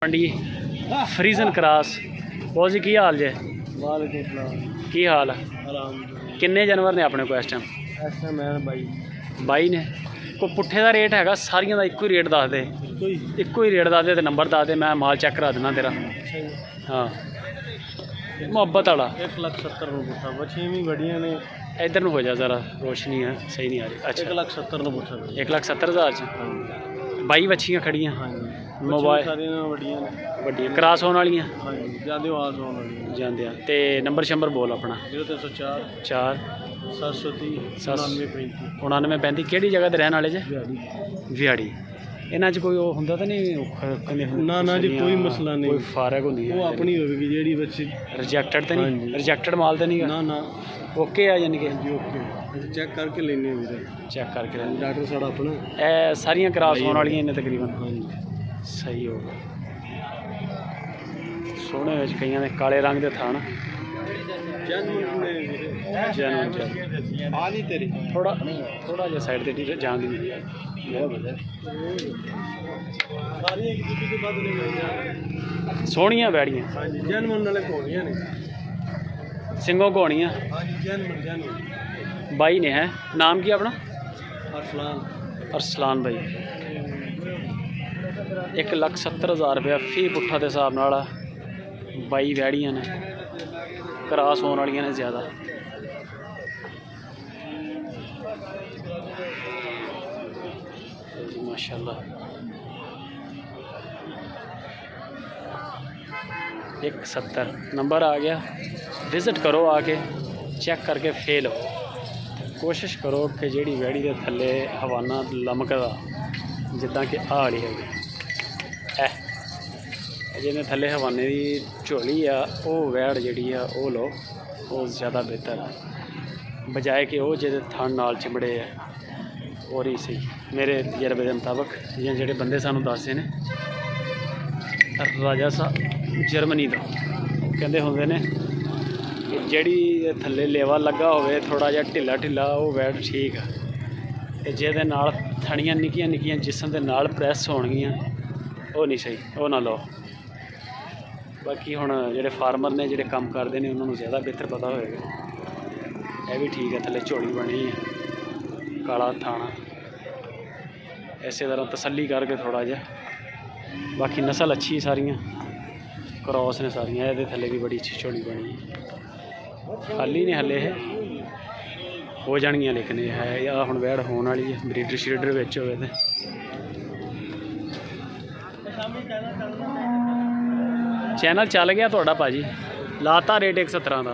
मंडी फ्रीजन cross बहुत जी की हाल जे की हाल किन्ने जानवर ने अपने को इस टाइम 22 ने कोई पुट्ठे का रेट है सारिया का एको ही रेट दस दे एको ही रेट दस दे नंबर दस दे मैं माल चेक करा देना तेरा हाँ मुहब्बत वाला 1,70,000 बढ़िया ने इधर हो जा जरा रोशनी है सही नहीं आ रही। अच्छा 1,70,000 1,70,000 22 बच्चियाँ खड़ियाँ मोबाइल वड्डियां क्रॉस होने वाली जाते तो नंबर शंबर बोल अपना 0304 4 730 99 35 किहड़ी जगह ते रहने वाले जे विहाड़ी इन्हां च कोई वो हुंदा तां नहीं ना ना जी कोई मसला नहीं कोई फारग होंदी है वो अपनी होगी जेड़ी बच्ची रिजेक्टेड तो नहीं रिजेक्टेड माल तो नहीं ना ना ओके आ यानी कि जी ओके चेक करके लेने वीरे चेक करके डॉक्टर साड़ा अपना ए सारियां क्रॉस होने वाली इन्हें तकरीबन सही होगा सोहने विच कईयां दे काले रंग दे थान थोड़ा थोड़ा जिहा साइड ते जान दी सोहणियां बैड़ियां सिंगों घोड़ियां 22 ने है नाम की अपना अरसलान भाई 1,70,000 रुपया फी पुट्ठा के हिसाब नाल 22 वैड़ियां ने क्रॉस होने वाली ने ज़्यादा माशाल्लाह 1,70 नंबर आ गया विजिट करो आके चेक करके फेल हो कोशिश करो कि जी वैड़ी के थले हवाना लमकदा जिदा कि हाली है जिन्हें थले हवाने की झोली आ वो वैड़ जी लो वो ज़्यादा बेहतर है बजाए कि वो जे थन नाल चिमड़े है और ही सही मेरे तजर्बे के मुताबिक या जोड़े बंदे सानू दसदे ने राजा साहब जर्मनी का कहते होंगे ने कि जी थले लेवा लगा हो थोड़ा जहा ढिला ढिला वो वैट ठीक है जे नाल थड़ियाँ निक्कियां निक्कियां जिसम के नाल प्रैस होणगियां वो नहीं सही वो ना लो बाकी हुण जेडे फार्मर ने जेडे काम करते हैं उन्होंने ज़्यादा बेहतर पता होएगा यह भी ठीक है थले झोली बनी है काला थाना इस तरह तसल्ली करके थोड़ा जहा बाकी नस्ल अच्छी सारियां क्रॉस ने सारियां ये थले भी बड़ी अच्छी झोली बनी है खाली ने हले हो जानियां लेकिन है या हुण वैड़ होने वाली है ब्रीडर श्रीडर विच होवे ते चैनल चल गया थोड़ा भाजी लाता रेट 1,70 का